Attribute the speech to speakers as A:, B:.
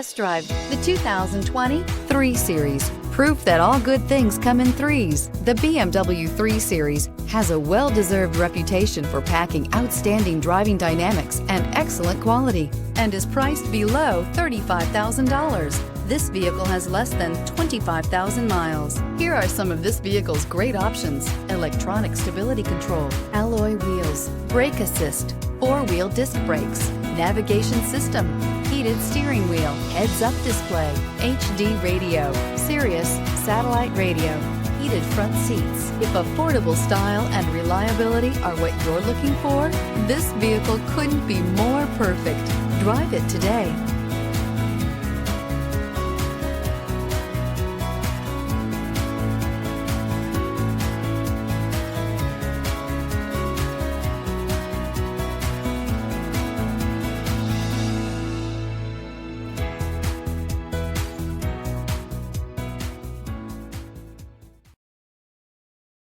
A: Test drive the 2020 3 Series. Proof that all good things come in threes. The BMW 3 Series has a well-deserved reputation for packing outstanding driving dynamics and excellent quality, and is priced below $35,000. This vehicle has less than 25,000 miles. Here are some of this vehicle's great options: electronic stability control, alloy wheels, brake assist, 4-wheel disc brakes, navigation system, heated steering wheel, heads-up display, HD radio, Sirius satellite radio, heated front seats. If affordable style and reliability are what you're looking for, this vehicle couldn't be more perfect. Drive it today.